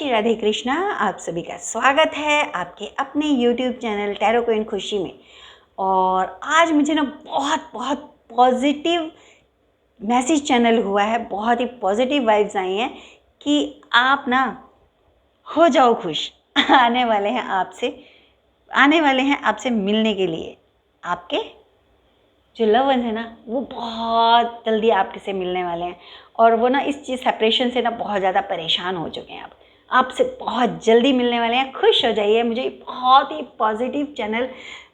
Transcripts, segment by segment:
श्री राधे कृष्णा। आप सभी का स्वागत है आपके अपने YouTube चैनल टैरो क्वीन खुशी में। और आज मुझे ना बहुत बहुत पॉजिटिव मैसेज चैनल हुआ है, बहुत ही पॉजिटिव वाइब्स आई हैं कि आप ना हो जाओ खुश। आने वाले हैं आपसे मिलने के लिए। आपके जो लव वंस है ना वो बहुत जल्दी आपके से मिलने वाले हैं और वो ना इस चीज़ सेपरेशन से ना बहुत ज़्यादा परेशान हो चुके हैं। आप आपसे बहुत जल्दी मिलने वाले हैं, खुश हो जाइए। मुझे बहुत ही पॉजिटिव चैनल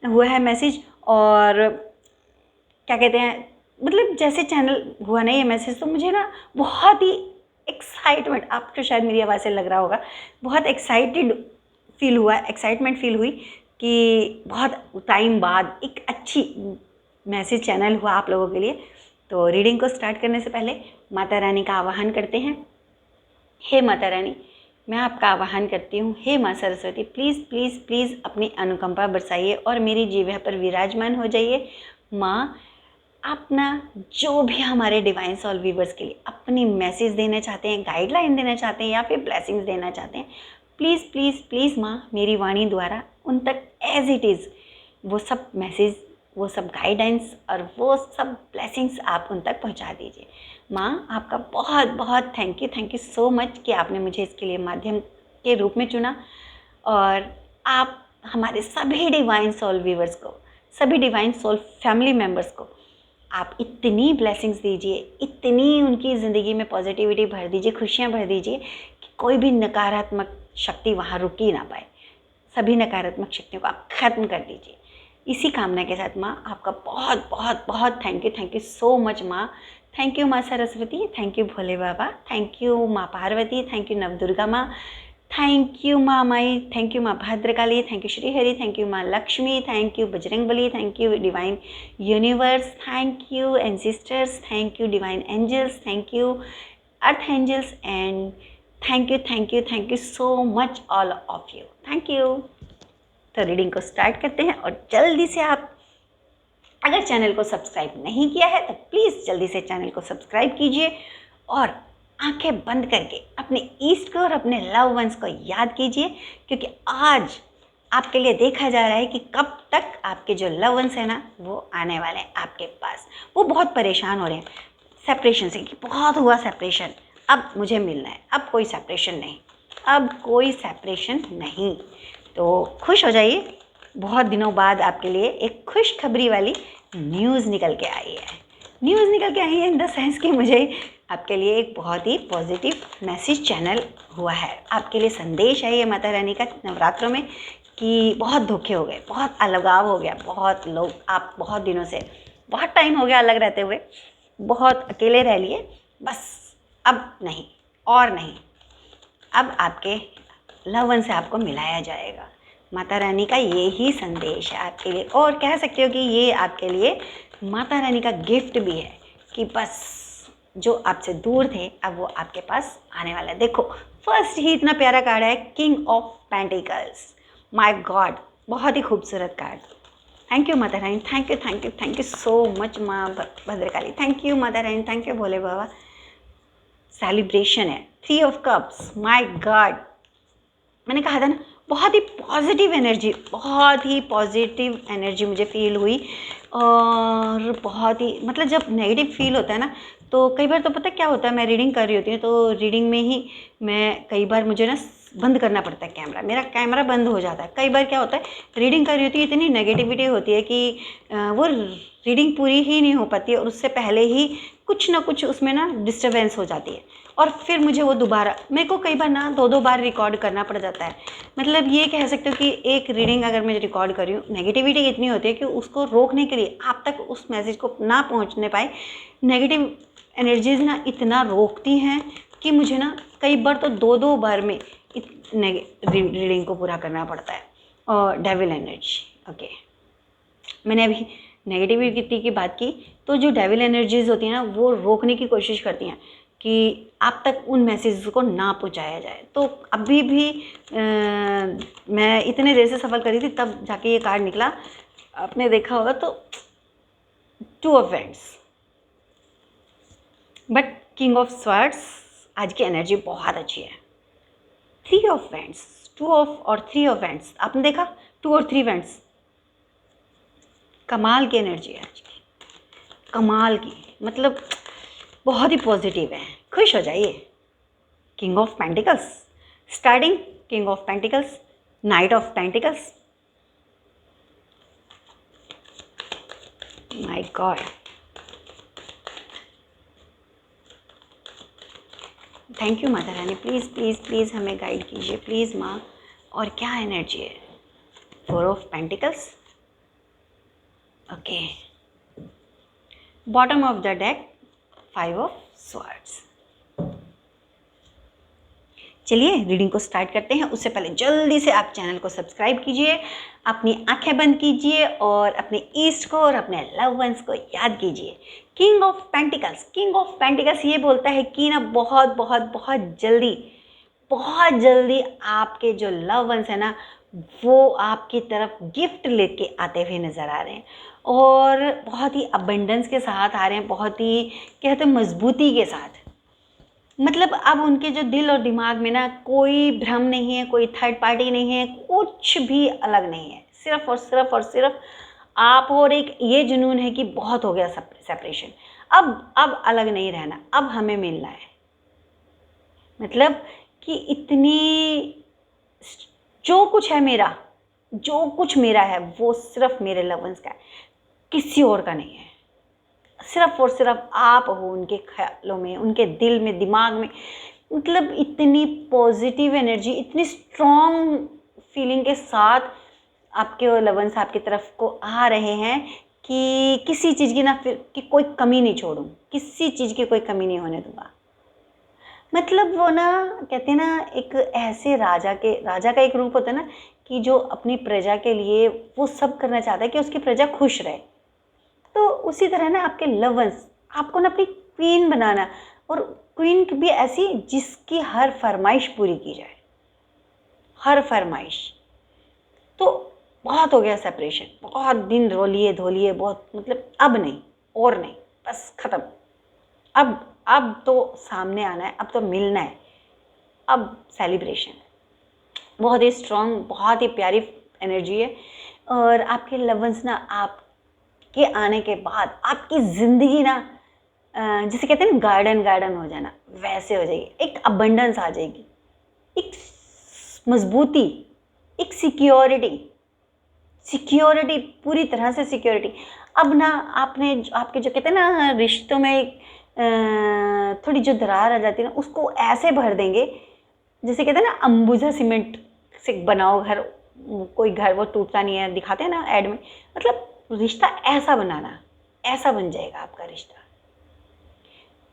हुआ है मैसेज। और क्या कहते हैं, मतलब जैसे चैनल हुआ ना ये मैसेज, तो मुझे ना बहुत ही एक्साइटमेंट, आपको शायद मेरी आवाज़ से लग रहा होगा, बहुत एक्साइटमेंट फील हुई कि बहुत टाइम बाद एक अच्छी मैसेज चैनल हुआ आप लोगों के लिए। तो रीडिंग को स्टार्ट करने से पहले माता रानी का आवाहन करते हैं। हे माता रानी, मैं आपका आवाहन करती हूँ। हे माँ सरस्वती, प्लीज़ प्लीज़ प्लीज़ अपनी अनुकंपा बरसाइए और मेरी जीभ पर विराजमान हो जाइए। माँ, आप ना जो भी हमारे डिवाइन सोल व्यूवर्स के लिए अपनी मैसेज देना चाहते हैं, गाइडलाइन देना चाहते हैं या फिर ब्लेसिंग्स देना चाहते हैं, प्लीज़ प्लीज़ प्लीज़ माँ, मेरी वाणी द्वारा उन तक एज इट इज़ वो सब मैसेज, वो सब गाइडेंस और वो सब ब्लेसिंग्स आप उन तक पहुंचा दीजिए। माँ, आपका बहुत बहुत थैंक यू सो मच कि आपने मुझे इसके लिए माध्यम के रूप में चुना। और आप हमारे सभी डिवाइन सोल व्यूवर्स को, सभी डिवाइन सोल फैमिली मेम्बर्स को आप इतनी ब्लेसिंग्स दीजिए, इतनी उनकी ज़िंदगी में पॉजिटिविटी भर दीजिए, खुशियाँ भर दीजिए कि कोई भी नकारात्मक शक्ति वहाँ रुक ही ना पाए। सभी नकारात्मक शक्तियों को आप ख़त्म कर दीजिए। इसी कामना के साथ माँ, आपका बहुत बहुत बहुत थैंक यू सो मच माँ। थैंक यू माँ Saraswati, thank you Bhole Baba, thank you माँ पार्वती, थैंक यू नवदुर्गा माँ, थैंक यू माँ माई, थैंक यू माँ Bhadrakali, thank you Shri Hari, thank you माँ Lakshmi, thank you Bajrang Bali, thank you divine universe, thank you ancestors, thank you divine angels, thank you earth angels and thank you so much all of you. Thank you. तो reading को start करते हैं। और जल्दी से आप अगर चैनल को सब्सक्राइब नहीं किया है तो प्लीज़ जल्दी से चैनल को सब्सक्राइब कीजिए और आंखें बंद करके अपने ईस्ट को और अपने लव वंस को याद कीजिए, क्योंकि आज आपके लिए देखा जा रहा है कि कब तक आपके जो लव वंस है ना वो आने वाले हैं आपके पास। वो बहुत परेशान हो रहे हैं सेपरेशन से कि बहुत हुआ सेपरेशन, अब मुझे मिलना है, अब कोई सेपरेशन नहीं, अब कोई सेपरेशन नहीं। तो खुश हो जाइए, बहुत दिनों बाद आपके लिए एक खुशखबरी वाली न्यूज़ निकल के आई है इन द सेंस कि मुझे आपके लिए एक बहुत ही पॉजिटिव मैसेज चैनल हुआ है। आपके लिए संदेश है ये माता रानी का नवरात्रों में कि बहुत धोखे हो गए, बहुत अलगाव हो गया, बहुत लोग, आप बहुत दिनों से, बहुत टाइम हो गया अलग रहते हुए, बहुत अकेले रह लिए, बस अब नहीं और नहीं, अब आपके लव वन से आपको मिलाया जाएगा। माता रानी का ये ही संदेश है आपके लिए, और कह सकते हो कि ये आपके लिए माता रानी का गिफ्ट भी है कि बस जो आपसे दूर थे अब वो आपके पास आने वाला है। देखो, फर्स्ट ही इतना प्यारा कार्ड है, king of pentacles. My god, बहुत ही खूबसूरत card. Thank you Mata Rani, thank you so much माँ Bhadrakali, thank you Mata Rani, thank you Bhole Baba. Celebration है, 3 ऑफ कप्स। माय गॉड, मैंने कहा था ना, बहुत ही पॉजिटिव एनर्जी मुझे फील हुई। और बहुत ही, मतलब जब नेगेटिव फील होता है ना तो कई बार तो पता क्या होता है, मैं रीडिंग कर रही होती हूँ तो रीडिंग में ही मैं कई बार मुझे ना बंद करना पड़ता है कैमरा, मेरा कैमरा बंद हो जाता है। कई बार क्या होता है, रीडिंग कर रही होती है, इतनी नेगेटिविटी होती है कि वो रीडिंग पूरी ही नहीं हो पाती है और उससे पहले ही कुछ ना कुछ उसमें ना डिस्टर्बेंस हो जाती है और फिर मुझे वो दोबारा, मेरे को कई बार ना 2 बार रिकॉर्ड करना पड़ जाता है। मतलब ये कह सकते हो कि एक रीडिंग अगर मैं रिकॉर्ड कर रही हूँ, नेगेटिविटी इतनी होती है कि उसको रोकने के लिए, आप तक उस मैसेज को ना पहुँचने पाए, नेगेटिव एनर्जीज ना इतना रोकती हैं कि मुझे ना कई बार तो 2 बार में रीडिंग को पूरा करना पड़ता है। और डेविल एनर्जी, ओके, मैंने अभी नेगेटिविटी की बात की, तो जो डेविल एनर्जीज होती हैं ना वो रोकने की कोशिश करती हैं कि आप तक उन मैसेज को ना पहुंचाया जाए। तो अभी भी मैं इतने देर से सफ़र करी थी तब जाके ये कार्ड निकला, आपने देखा होगा तो 2 of wands, but king of swords. आज की एनर्जी बहुत अच्छी है, 3 ऑफ वेंट्स, 2 ऑफ और 3 ऑफ वेंट्स, आपने देखा 2 और 3 वेंट्स, कमाल की एनर्जी है आज की, कमाल की, मतलब बहुत ही पॉजिटिव है, खुश हो जाइए। King of pentacles starting, king of pentacles, night of pentacles, my God, thank you Mata Rani, please please please हमें गाइड कीजिए प्लीज़ माँ। और क्या एनर्जी है, 4 of pentacles, okay, bottom of the deck 5 of swords. चलिए रीडिंग को start करते हैं। उससे पहले जल्दी से आप चैनल को सब्सक्राइब कीजिए, अपनी आंखें बंद कीजिए और अपने ईस्ट को और अपने लव वंस को याद कीजिए। King of pentacles, king of pentacles ये बोलता है कि ना बहुत बहुत बहुत जल्दी आपके जो लव वंस है ना वो आपकी तरफ गिफ्ट लेके आते हुए नज़र आ रहे हैं और बहुत ही अबंडेंस के साथ आ रहे हैं, बहुत ही कहते हैं मजबूती के साथ। मतलब अब उनके जो दिल और दिमाग में ना कोई भ्रम नहीं है, कोई थर्ड पार्टी नहीं है, कुछ भी अलग नहीं है, सिर्फ और सिर्फ आप और एक ये जुनून है कि बहुत हो गया सेपरेशन, अब अलग नहीं रहना, अब हमें मिलना है। मतलब कि इतनी जो कुछ है मेरा, जो कुछ मेरा है वो सिर्फ मेरे लव वंस का है, किसी और का नहीं है। सिर्फ और सिर्फ आप हो उनके ख्यालों में, उनके दिल में, दिमाग में। मतलब इतनी पॉजिटिव एनर्जी, इतनी स्ट्रॉन्ग फीलिंग के साथ आपके लव वंस आपकी तरफ को आ रहे हैं कि किसी चीज़ की ना फिर कि कोई कमी नहीं छोड़ूं, किसी चीज़ की कोई कमी नहीं होने दूंगा। मतलब वो ना कहते हैं ना एक ऐसे राजा का एक रूप होता है ना कि जो अपनी प्रजा के लिए वो सब करना चाहता है कि उसकी प्रजा खुश रहे। तो उसी तरह ना आपके लव वंस आपको ना अपनी क्वीन बनाना, और क्वीन भी ऐसी जिसकी हर फरमाइश पूरी की जाए, हर फरमाइश। तो बहुत हो गया सेपरेशन, बहुत दिन रोलिए धोलिए, बहुत मतलब अब नहीं और नहीं, बस ख़त्म। अब तो सामने आना है, अब तो मिलना है, अब सेलिब्रेशन है। बहुत ही स्ट्रॉन्ग, बहुत ही प्यारी एनर्जी है। और आपके लव वंस ना आपके आने के बाद आपकी ज़िंदगी ना जिसे कहते हैं ना गार्डन हो जाना, वैसे हो जाएगी। एक अबंडेंस आ जाएगी, एक मजबूती, एक सिक्योरिटी, पूरी तरह से सिक्योरिटी। अब ना आपके जो कहते हैं ना रिश्तों में थोड़ी जो दरार आ जाती है ना उसको ऐसे भर देंगे जैसे कहते हैं ना अंबुजा सीमेंट से बनाओ घर, कोई घर वो टूटता नहीं है, दिखाते हैं ना ऐड में। मतलब रिश्ता ऐसा बनाना, ऐसा बन जाएगा आपका रिश्ता।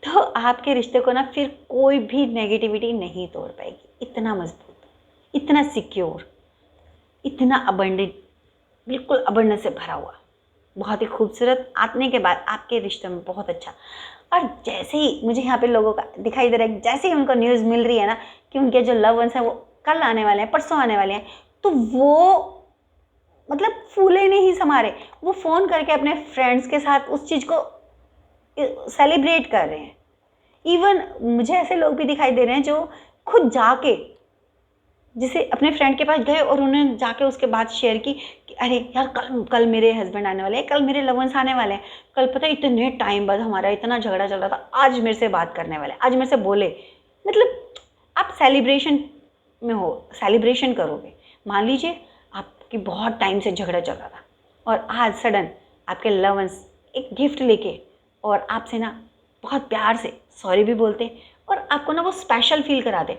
तो आपके रिश्ते को ना फिर कोई भी नेगेटिविटी नहीं तोड़ पाएगी। इतना मजबूत, इतना सिक्योर, इतना अबंडेंट, बिल्कुल अबंडेंस से भरा हुआ, बहुत ही खूबसूरत। आने के बाद आपके रिश्ते में बहुत अच्छा। और जैसे ही मुझे यहाँ पे लोगों का दिखाई दे रहा है, जैसे ही उनको न्यूज़ मिल रही है ना कि उनके जो लव वंस हैं वो कल आने वाले हैं, परसों आने वाले हैं, तो वो मतलब फूले नहीं समा रहे, वो फ़ोन करके अपने फ्रेंड्स के साथ उस चीज़ को सेलिब्रेट कर रहे हैं। इवन मुझे ऐसे लोग भी दिखाई दे रहे हैं जो खुद जाके जैसे अपने फ्रेंड के पास गए और उन्होंने जाके उसके बाद शेयर की कि अरे यार कल मेरे हस्बैंड आने वाले हैं, कल मेरे लव वंस आने वाले हैं, कल पता है इतने टाइम बाद हमारा इतना झगड़ा चल रहा था, आज मेरे से बात करने वाले, आज मेरे से बोले। मतलब आप सेलिब्रेशन में हो, सेलिब्रेशन करोगे। मान लीजिए आपकी बहुत टाइम से झगड़ा चल रहा था और आज सडन आपके लव वंस एक गिफ्ट लेके और आपसे ना बहुत प्यार से सॉरी भी बोलते और आपको ना वो स्पेशल फील कराते।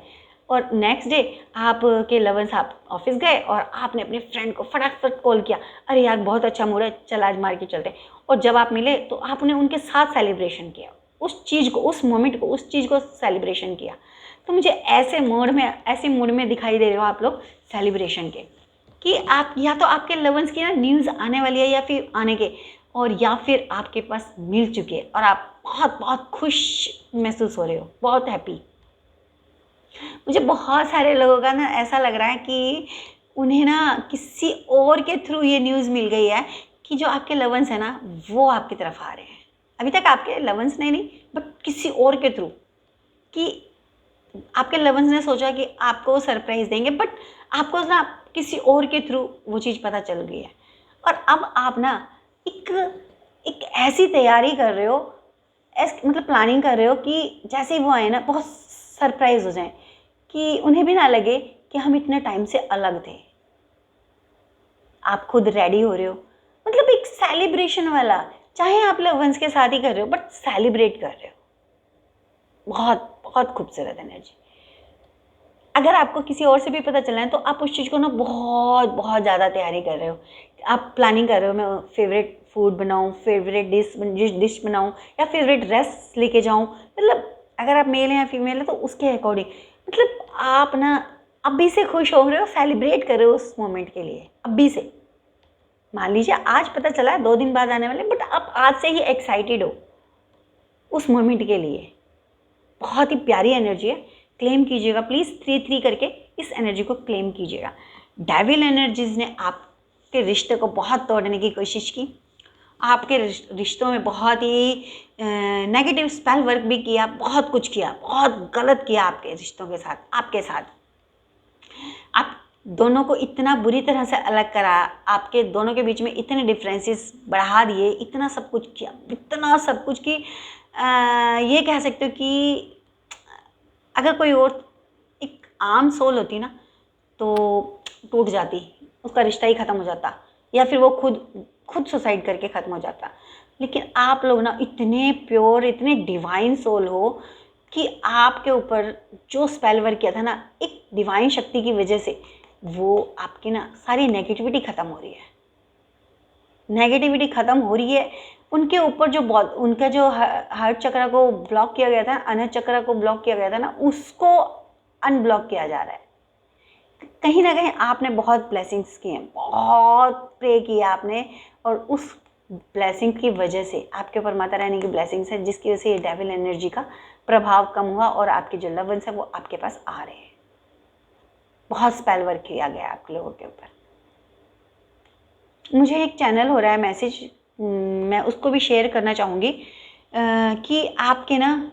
और नेक्स्ट डे आपके लव वंस आप ऑफिस गए और आपने अपने फ्रेंड को फटाफट कॉल किया, अरे यार बहुत अच्छा मूड है, चल आज मार्केट चलते। और जब आप मिले तो आपने उनके साथ सेलिब्रेशन किया, उस चीज़ को, उस मोमेंट को, उस चीज़ को सेलिब्रेशन किया। तो मुझे ऐसे मूड में दिखाई दे रहे हो आप लोग सेलिब्रेशन के, कि आप या तो आपके लव वंस की ना न्यूज़ आने वाली है या फिर आने के, और या फिर आपके पास मिल चुके हैं और आप बहुत बहुत खुश महसूस हो रहे हो, बहुत हैप्पी। मुझे बहुत सारे लोगों का ना ऐसा लग रहा है कि उन्हें ना किसी और के थ्रू ये न्यूज़ मिल गई है कि जो आपके लव वंस है ना वो आपकी तरफ आ रहे हैं। अभी तक आपके लव वंस नहीं बट किसी और के थ्रू, कि आपके लवंस ने सोचा कि आपको वो सरप्राइज़ देंगे, बट आपको ना किसी और के थ्रू वो चीज़ पता चल गई है। और अब आप ना एक एक ऐसी तैयारी कर रहे हो, मतलब प्लानिंग कर रहे हो कि जैसे ही वो आए ना बहुत सरप्राइज़ हो जाएं, कि उन्हें भी ना लगे कि हम इतने टाइम से अलग थे। आप खुद रेडी हो रहे हो, मतलब एक सेलिब्रेशन वाला, चाहे आप लवंस के साथ ही कर रहे हो बट सेलिब्रेट कर रहे हो। बहुत बहुत खूबसूरत एनर्जी। अगर आपको किसी और से भी पता चला है तो आप उस चीज़ को ना बहुत बहुत ज़्यादा तैयारी कर रहे हो। आप प्लानिंग कर रहे हो, मैं फेवरेट फूड बनाऊँ, फेवरेट डिश बनाऊँ, या फेवरेट ड्रेस लेके जाऊँ। मतलब अगर आप मेल हैं या फीमेल है तो उसके अकॉर्डिंग, मतलब आप ना अभी से खुश हो रहे हो, सेलिब्रेट कर रहे हो उस मोमेंट के लिए अभी से। मान लीजिए आज पता चला है 2 दिन बाद आने वाले, बट आप आज से ही एक्साइटेड हो उस मोमेंट के लिए। बहुत ही प्यारी एनर्जी है, क्लेम कीजिएगा प्लीज़ 3-3 करके इस एनर्जी को क्लेम कीजिएगा। डेविल एनर्जीज ने आपके रिश्ते को बहुत तोड़ने की कोशिश की, आपके रिश्तों में बहुत ही नेगेटिव स्पेल वर्क भी किया, बहुत कुछ किया, बहुत गलत किया आपके रिश्तों के साथ, आपके साथ। आप दोनों को इतना बुरी तरह से अलग करा, आपके दोनों के बीच में इतने डिफरेंसेस बढ़ा दिए, इतना सब कुछ किया, इतना सब कुछ कि ये कह सकते हो कि अगर कोई और एक आम सोल होती ना तो टूट जाती, उसका रिश्ता ही ख़त्म हो जाता, या फिर वो खुद सुसाइड करके ख़त्म हो जाता। लेकिन आप लोग ना इतने प्योर, इतने डिवाइन सोल हो कि आपके ऊपर जो स्पेल वर्क किया था ना, एक डिवाइन शक्ति की वजह से वो आपकी ना सारी नेगेटिविटी ख़त्म हो रही है। नेगेटिविटी ख़त्म हो रही है। उनके ऊपर जो उनका जो हार्ट चक्र को ब्लॉक किया गया था, अनहद चक्र को ब्लॉक किया गया था ना, उसको अनब्लॉक किया जा रहा है। कहीं ना कहीं आपने बहुत ब्लेसिंग्स किए हैं, बहुत प्रे किया आपने, और उस ब्लेसिंग की वजह से आपके ऊपर माता रानी की ब्लेसिंग्स है, जिसकी वजह से ये डेविल एनर्जी का प्रभाव कम हुआ और आपके जो लव वंस है वो आपके पास आ रहे हैं। बहुत स्पेल वर्क किया गया आप लोगों के ऊपर। मुझे एक चैनल हो रहा है मैसेज, मैं उसको भी शेयर करना चाहूँगी कि आपके ना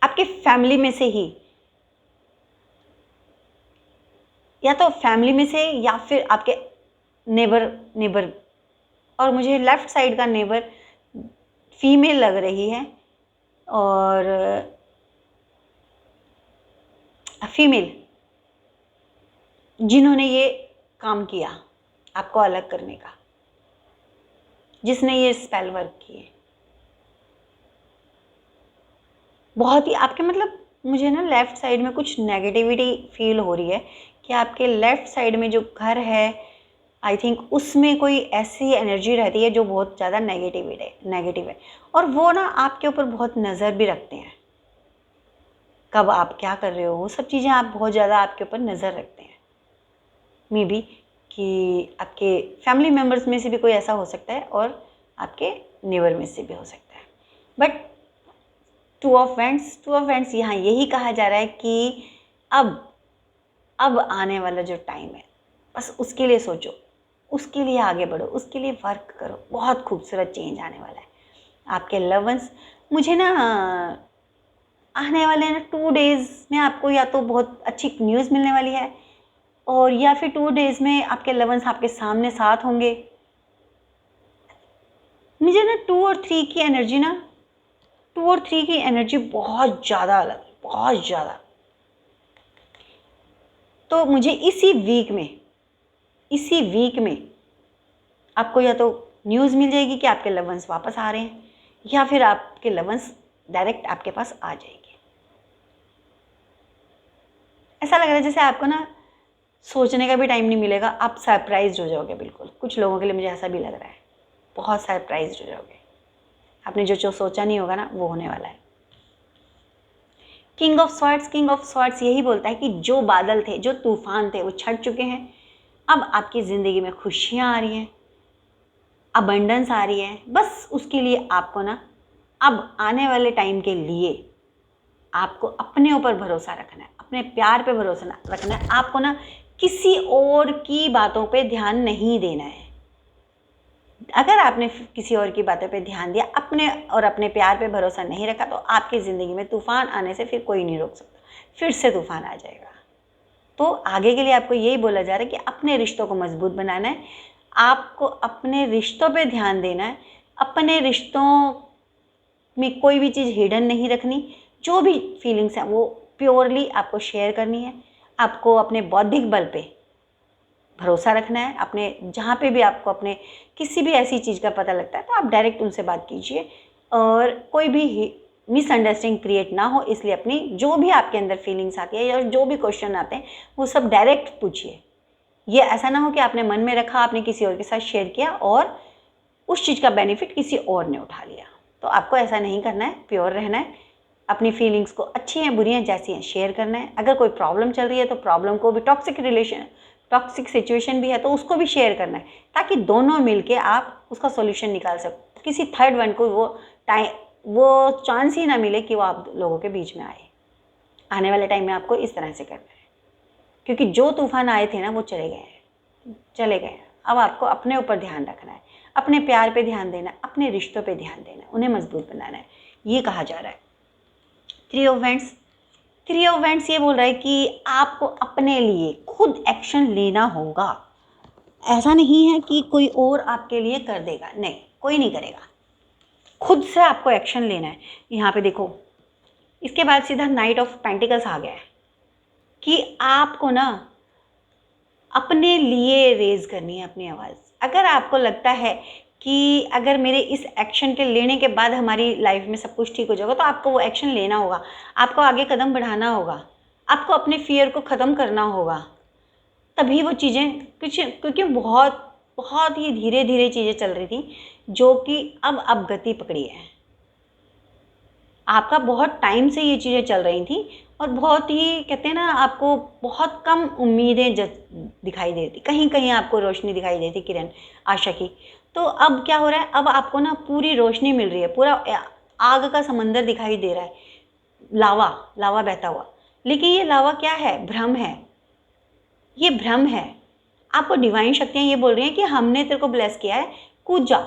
आपके फैमिली में से ही, या तो फैमिली में से या फिर आपके नेबर, और मुझे लेफ़्ट साइड का नेबर फीमेल लग रही है, और फीमेल जिन्होंने ये काम किया आपको अलग करने का, जिसने ये स्पेल वर्क किए। बहुत ही आपके, मतलब मुझे ना लेफ़्ट साइड में कुछ नेगेटिविटी फील हो रही है कि आपके लेफ़्ट साइड में जो घर है, आई थिंक उसमें कोई ऐसी एनर्जी रहती है जो बहुत ज़्यादा नेगेटिव है, और वो ना आपके ऊपर बहुत नज़र भी रखते हैं। कब आप क्या कर रहे हो, वो सब चीज़ें आप बहुत ज़्यादा आपके ऊपर नज़र रखते हैं। मे बी कि आपके फैमिली मेम्बर्स में से भी कोई ऐसा हो सकता है, और आपके नेबर में से भी हो सकता है। बट टू ऑफ वैंड्स यहाँ यही कहा जा रहा है कि अब आने वाला जो टाइम है, बस उसके लिए सोचो, उसके लिए आगे बढ़ो, उसके लिए वर्क करो। बहुत खूबसूरत चेंज आने वाला है आपके लव वंस। मुझे ना आने वाले ना 2 डेज़ में आपको या तो बहुत अच्छी न्यूज़ मिलने वाली है, और या फिर 2 डेज़ में आपके लव वंस आपके सामने साथ होंगे। मुझे ना 2 और 3 की एनर्जी ना 2 और 3 की एनर्जी बहुत ज़्यादा अलग है, बहुत ज़्यादा। तो मुझे इसी वीक में आपको या तो न्यूज़ मिल जाएगी कि आपके लव वंस वापस आ रहे हैं, या फिर आपके लव वंस डायरेक्ट आपके पास आ जाएंगे। ऐसा लग रहा है जैसे आपको ना सोचने का भी टाइम नहीं मिलेगा, आप सरप्राइज हो जाओगे बिल्कुल। कुछ लोगों के लिए मुझे ऐसा भी लग रहा है, बहुत सरप्राइज हो जाओगे। आपने जो सोचा नहीं होगा ना, वो होने वाला है। किंग ऑफ स्वॉर्ड्स यही बोलता है कि जो बादल थे, जो तूफान थे, वो छट चुके हैं। अब आपकी ज़िंदगी में खुशियाँ आ रही हैं, अबंडेंस आ रही है। बस उसके लिए आपको ना अब आने वाले टाइम के लिए आपको अपने ऊपर भरोसा रखना है, अपने प्यार पे भरोसा रखना है। आपको ना किसी और की बातों पे ध्यान नहीं देना है। अगर आपने किसी और की बातों पे ध्यान दिया, अपने प्यार पे भरोसा नहीं रखा, तो आपकी ज़िंदगी में तूफ़ान आने से फिर कोई नहीं रोक सकता, फिर से तूफ़ान आ जाएगा। तो आगे के लिए आपको यही बोला जा रहा है कि अपने रिश्तों को मजबूत बनाना है, आपको अपने रिश्तों पे ध्यान देना है, अपने रिश्तों में कोई भी चीज़ हिडन नहीं रखनी, जो भी फीलिंग्स हैं वो प्योरली आपको शेयर करनी है। आपको अपने बौद्धिक बल पे भरोसा रखना है। अपने जहाँ पे भी आपको अपने किसी भी ऐसी चीज़ का पता लगता है तो आप डायरेक्ट उनसे बात कीजिए, और कोई भी मिसअंडरस्टैंडिंग क्रिएट ना हो, इसलिए अपनी जो भी आपके अंदर फीलिंग्स आती है या जो भी क्वेश्चन आते हैं वो सब डायरेक्ट पूछिए। ये ऐसा ना हो कि आपने मन में रखा, आपने किसी और के साथ शेयर किया और उस चीज़ का बेनिफिट किसी और ने उठा लिया। तो आपको ऐसा नहीं करना है, प्योर रहना है। अपनी फीलिंग्स को अच्छी हैं बुरी हैं जैसी हैं शेयर करना है। अगर कोई प्रॉब्लम चल रही है तो प्रॉब्लम को भी, टॉक्सिक सिचुएशन भी है तो उसको भी शेयर करना है, ताकि दोनों मिलके आप उसका सॉल्यूशन निकाल सको। किसी थर्ड वन को वो चांस ही ना मिले कि वो आप लोगों के बीच में आए। आने वाले टाइम में आपको इस तरह से करना है, क्योंकि जो तूफान आए थे ना वो चले गए। अब आपको अपने ऊपर ध्यान रखना है, अपने प्यार पे ध्यान देना है, अपने रिश्तों पे ध्यान देना है, उन्हें मजबूत बनाना है, ये कहा जा रहा है। थ्री ऑफ वैंड्स ये बोल रहा है कि आपको अपने लिए खुद एक्शन लेना होगा। ऐसा नहीं है कि कोई और आपके लिए कर देगा, नहीं, कोई नहीं करेगा, खुद से आपको एक्शन लेना है। यहाँ पे देखो, इसके बाद सीधा नाइट ऑफ पेंटिकल्स आ गया है कि आपको ना अपने लिए रेज करनी है अपनी आवाज़। अगर आपको लगता है कि अगर मेरे इस एक्शन के लेने के बाद हमारी लाइफ में सब कुछ ठीक हो जाएगा, तो आपको वो एक्शन लेना होगा, आपको आगे कदम बढ़ाना होगा, आपको अपने फियर को ख़त्म करना होगा। तभी वो चीज़ें क्योंकि बहुत बहुत ही धीरे धीरे चीज़ें चल रही थी, जो कि अब गति पकड़ी है। आपका बहुत टाइम से ये चीज़ें चल रही थी और बहुत ही, कहते हैं ना, आपको बहुत कम उम्मीदें दिखाई देती, कहीं कहीं आपको रोशनी दिखाई देती, किरण, आशा की। तो अब क्या हो रहा है, अब आपको ना पूरी रोशनी मिल रही है, पूरा आग का समंदर दिखाई दे रहा है, लावा लावा बहता हुआ। लेकिन ये लावा क्या है, भ्रम है, ये भ्रम है। आपको डिवाइन शक्तियाँ ये बोल रही हैं कि हमने तेरे को ब्लेस किया है, कूद जा।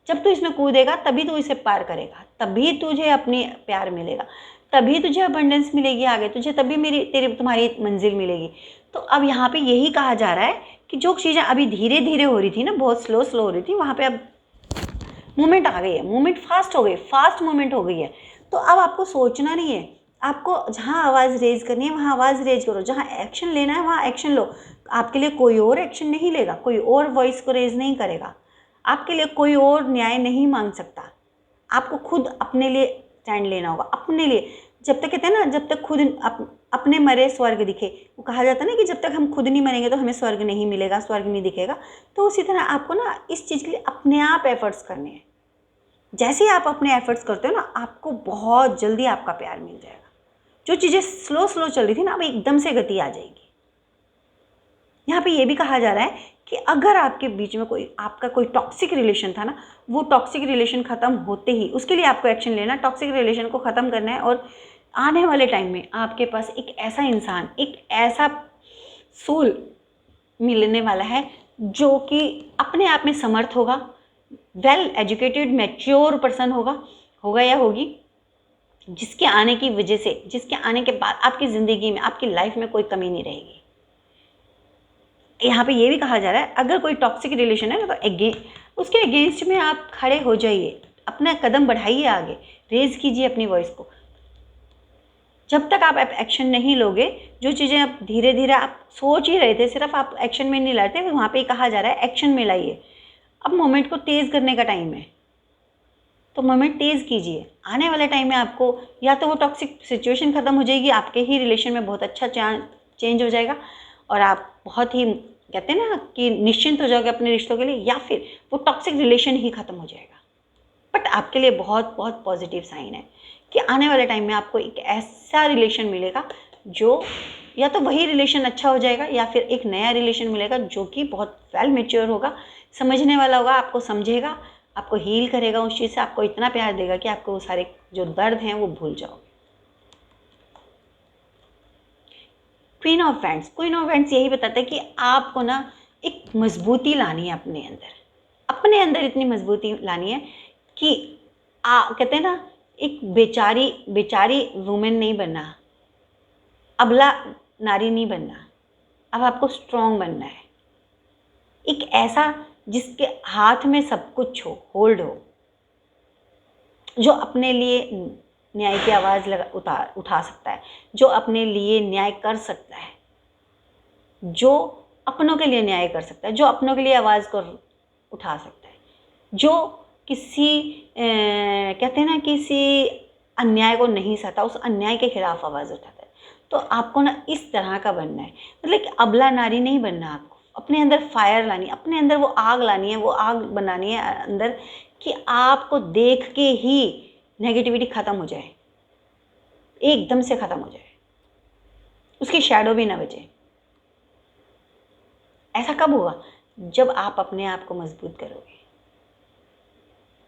जब तू इसमें कूदेगा तभी तू इसे पार करेगा, तभी तुझे अपनी प्यार मिलेगा, तभी तुझे अबंडेंस मिलेगी आगे, तुझे तभी तुम्हारी मंजिल मिलेगी। तो अब यहाँ पे यही कहा जा रहा है कि जो चीज़ें अभी धीरे धीरे हो रही थी ना, बहुत स्लो हो रही थी, वहाँ पे अब मूवमेंट आ गई है, मूवमेंट फास्ट हो गई, फास्ट मूवमेंट हो गई है। तो अब आपको सोचना नहीं है, आपको जहाँ आवाज़ रेज करनी है वहाँ आवाज़ रेज करो, जहाँ एक्शन लेना है वहाँ एक्शन लो। आपके लिए कोई और एक्शन नहीं लेगा, कोई और वॉइस को रेज नहीं करेगा, आपके लिए कोई और न्याय नहीं मांग सकता। आपको खुद अपने लिए स्टैंड लेना होगा, अपने लिए। जब तक, कहते हैं ना, जब तक खुद अपने मरे स्वर्ग दिखे, वो कहा जाता है ना कि जब तक हम खुद नहीं मरेंगे तो हमें स्वर्ग नहीं मिलेगा, स्वर्ग नहीं दिखेगा। तो उसी तरह आपको ना इस चीज़ के लिए अपने आप एफर्ट्स करने हैं। जैसे ही आप अपने एफर्ट्स करते हो ना, आपको बहुत जल्दी आपका प्यार मिल जाएगा। जो चीज़ें स्लो चल रही थी ना, अब एकदम से गति आ जाएगी। यहाँ पे ये भी कहा जा रहा है कि अगर आपके बीच में आपका कोई टॉक्सिक रिलेशन था ना, वो टॉक्सिक रिलेशन ख़त्म होते ही उसके लिए आपको एक्शन लेना, टॉक्सिक रिलेशन को ख़त्म करना है। और आने वाले टाइम में आपके पास एक ऐसा इंसान, एक ऐसा सोल मिलने वाला है जो कि अपने आप में समर्थ होगा, वेल एजुकेटेड मैच्योर पर्सन होगा या होगी, जिसके आने की वजह से, जिसके आने के बाद आपकी ज़िंदगी में, आपकी लाइफ में कोई कमी नहीं रहेगी। यहाँ पे ये भी कहा जा रहा है, अगर कोई टॉक्सिक रिलेशन है ना, तो उसके अगेंस्ट में आप खड़े हो जाइए, अपना कदम बढ़ाइए आगे, रेज कीजिए अपनी वॉइस को। जब तक आप एक्शन नहीं लोगे, जो चीज़ें आप धीरे धीरे आप सोच ही रहे थे, सिर्फ आप एक्शन में नहीं लाते, वहाँ पे कहा जा रहा है एक्शन में लाइए। अब मोमेंट को तेज़ करने का टाइम है, तो मोमेंट तेज़ कीजिए। आने वाले टाइम में आपको या तो वो टॉक्सिक सिचुएशन ख़त्म हो जाएगी, आपके ही रिलेशन में बहुत अच्छा चेंज हो जाएगा और आप बहुत ही, कहते हैं ना, कि निश्चिंत हो जाओगे अपने रिश्तों के लिए, या फिर वो टॉक्सिक रिलेशन ही ख़त्म हो जाएगा। बट आपके लिए बहुत बहुत पॉजिटिव साइन है कि आने वाले टाइम में आपको एक ऐसा रिलेशन मिलेगा जो, या तो वही रिलेशन अच्छा हो जाएगा या फिर एक नया रिलेशन मिलेगा जो कि बहुत वेल मैच्योर होगा, समझने वाला होगा, आपको समझेगा, आपको हील करेगा उस चीज़ से, आपको इतना प्यार देगा कि आपको वो सारे जो दर्द हैं वो भूल जाओगे। क्वीन ऑफ वैंड्स यही बताता है कि आपको ना एक मजबूती लानी है अपने अंदर, अपने अंदर इतनी मजबूती लानी है कि कहते हैं ना, एक बेचारी वुमेन नहीं बनना, अबला नारी नहीं बनना। अब आपको स्ट्रॉन्ग बनना है, एक ऐसा जिसके हाथ में सब कुछ हो, होल्ड हो, जो अपने लिए न्याय की आवाज़ उठा सकता है, जो अपने लिए न्याय कर सकता है, जो अपनों के लिए न्याय कर सकता है, जो अपनों के लिए आवाज़ को उठा सकता है, जो किसी कहते हैं ना, किसी अन्याय को नहीं सहता, उस अन्याय के खिलाफ आवाज़ उठाता है। तो आपको ना इस तरह का बनना है, मतलब कि अबला नारी नहीं बनना। आपको अपने अंदर फायर लानी, अपने अंदर वो आग लानी है, वो आग बनानी है अंदर, कि आपको देख के ही नेगेटिविटी ख़त्म हो जाए, एकदम से ख़त्म हो जाए, उसकी शैडो भी ना बचे। ऐसा कब होगा? जब आप अपने आप को मजबूत करोगे।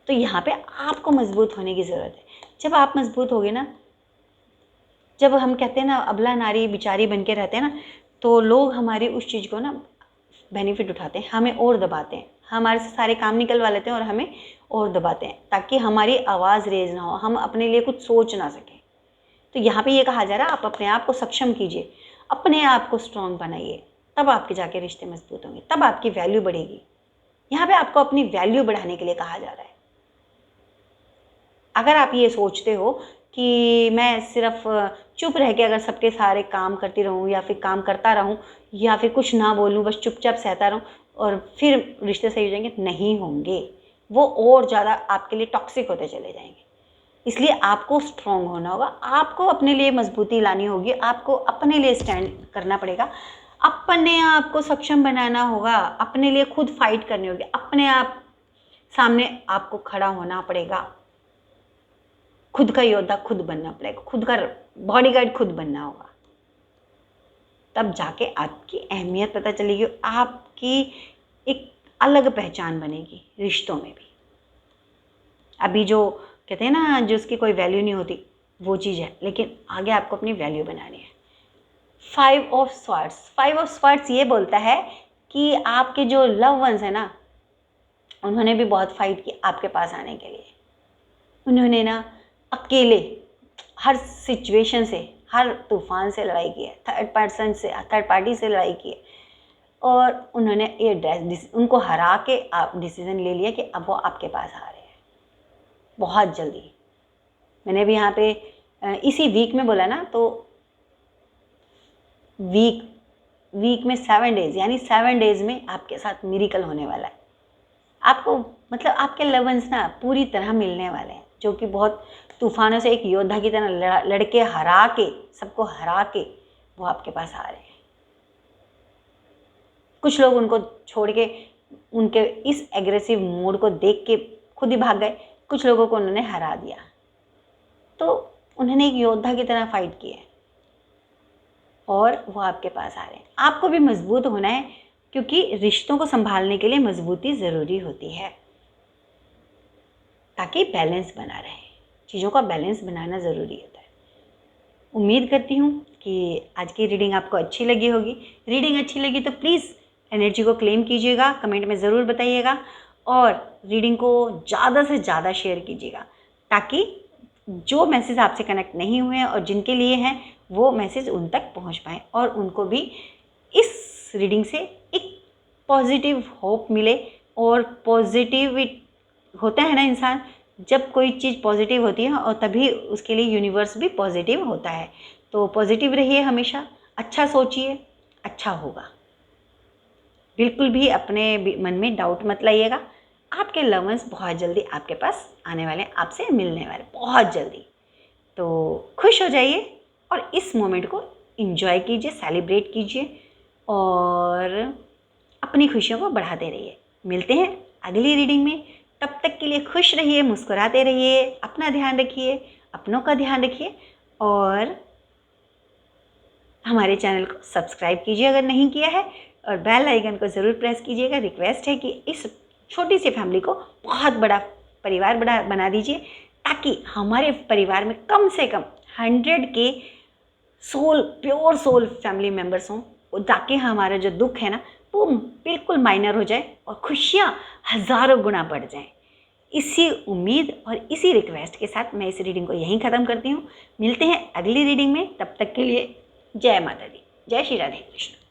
तो यहाँ पे आपको मजबूत होने की ज़रूरत है। जब आप मजबूत होगे ना, जब हम कहते हैं ना अबला नारी बिचारी बन के रहते हैं ना, तो लोग हमारी उस चीज़ को ना बेनिफिट उठाते हैं, हमें और दबाते हैं, हमारे से सारे काम निकलवा लेते हैं और हमें और दबाते हैं, ताकि हमारी आवाज़ रेज ना हो, हम अपने लिए कुछ सोच ना सकें। तो यहाँ पे ये कहा जा रहा है, आप अपने आप को सक्षम कीजिए, अपने आप को स्ट्रॉन्ग बनाइए, तब आपके जाके रिश्ते मजबूत होंगे, तब आपकी वैल्यू बढ़ेगी। यहाँ पे आपको अपनी वैल्यू बढ़ाने के लिए कहा जा रहा है। अगर आप ये सोचते हो कि मैं सिर्फ चुप रह के अगर सबके सारे काम करती रहूँ, या फिर काम करता रहूँ, या फिर कुछ ना बोलूँ, बस चुपचाप सहता रहूँ और फिर रिश्ते सही हो जाएंगे, नहीं होंगे। वो और ज़्यादा आपके लिए टॉक्सिक होते चले जाएंगे। इसलिए आपको स्ट्रॉन्ग होना होगा, आपको अपने लिए मजबूती लानी होगी, आपको अपने लिए स्टैंड करना पड़ेगा, अपने आप को सक्षम बनाना होगा, अपने लिए खुद फाइट करनी होगी, अपने आप सामने आपको खड़ा होना पड़ेगा, खुद का योद्धा खुद बनना पड़ेगा, खुद का बॉडीगार्ड खुद बनना होगा। तब जाके आपकी अहमियत पता चलेगी, आपकी एक अलग पहचान बनेगी रिश्तों में भी। अभी जो कहते हैं ना, जो उसकी कोई वैल्यू नहीं होती, वो चीज़ है, लेकिन आगे आपको अपनी वैल्यू बनानी है। 5 ऑफ स्वार्ड्स ये बोलता है कि आपके जो लव वंस है ना, उन्होंने भी बहुत फाइट की आपके पास आने के लिए। उन्होंने ना अकेले हर सिचुएशन से, हर तूफान से लड़ाई की है, थर्ड पार्टी से लड़ाई की है, और उन्होंने ये उनको हरा के आप डिसीजन ले लिया कि अब वो आपके पास आ रहे हैं बहुत जल्दी। मैंने भी यहाँ पे इसी वीक में बोला ना, तो वीक में 7 डेज, यानी 7 डेज में आपके साथ मिरेकल होने वाला है। आपको मतलब आपके लवंस ना पूरी तरह मिलने वाले हैं, जो कि बहुत तूफानों से एक योद्धा की तरह लड़के हरा के, सबको हरा के वो आपके पास आ रहे हैं। कुछ लोग उनको छोड़ के, उनके इस एग्रेसिव मूड को देख के खुद ही भाग गए, कुछ लोगों को उन्होंने हरा दिया। तो उन्होंने एक योद्धा की तरह फाइट की है और वो आपके पास आ रहे हैं। आपको भी मजबूत होना है, क्योंकि रिश्तों को संभालने के लिए मजबूती ज़रूरी होती है, ताकि बैलेंस बना रहे। चीज़ों का बैलेंस बनाना ज़रूरी होता है। उम्मीद करती हूँ कि आज की रीडिंग आपको अच्छी लगी होगी। रीडिंग अच्छी लगी तो प्लीज़ एनर्जी को क्लेम कीजिएगा, कमेंट में ज़रूर बताइएगा, और रीडिंग को ज़्यादा से ज़्यादा शेयर कीजिएगा, ताकि जो मैसेज आपसे कनेक्ट नहीं हुए हैं और जिनके लिए हैं, वो मैसेज उन तक पहुँच पाएँ और उनको भी इस रीडिंग से एक पॉजिटिव होप मिले। और पॉजिटिव होता है ना इंसान, जब कोई चीज़ पॉजिटिव होती है और तभी उसके लिए यूनिवर्स भी पॉजिटिव होता है। तो पॉजिटिव रहिए हमेशा, अच्छा सोचिए, अच्छा होगा। बिल्कुल भी अपने मन में डाउट मत लाइएगा। आपके लव वंस बहुत जल्दी आपके पास आने वाले, आपसे मिलने वाले बहुत जल्दी। तो खुश हो जाइए और इस मोमेंट को एंजॉय कीजिए, सेलिब्रेट कीजिए और अपनी खुशियों को बढ़ाते रहिए। मिलते हैं अगली रीडिंग में, तब तक के लिए खुश रहिए, मुस्कुराते रहिए, अपना ध्यान रखिए, अपनों का ध्यान रखिए, और हमारे चैनल को सब्सक्राइब कीजिए अगर नहीं किया है, और बेल आइकन को ज़रूर प्रेस कीजिएगा। रिक्वेस्ट है कि इस छोटी सी फैमिली को बहुत बड़ा परिवार बना दीजिए, ताकि हमारे परिवार में कम से कम 100 के प्योर सोल फैमिली मेम्बर्स हों, ताकि हमारा जो दुख है ना वो बिल्कुल माइनर हो जाए और खुशियाँ हज़ारों गुना बढ़ जाएं। इसी उम्मीद और इसी रिक्वेस्ट के साथ मैं इस रीडिंग को यहीं ख़त्म करती हूँ। मिलते हैं अगली रीडिंग में, तब तक के लिए जय माता दी, जय श्री राधे कृष्ण।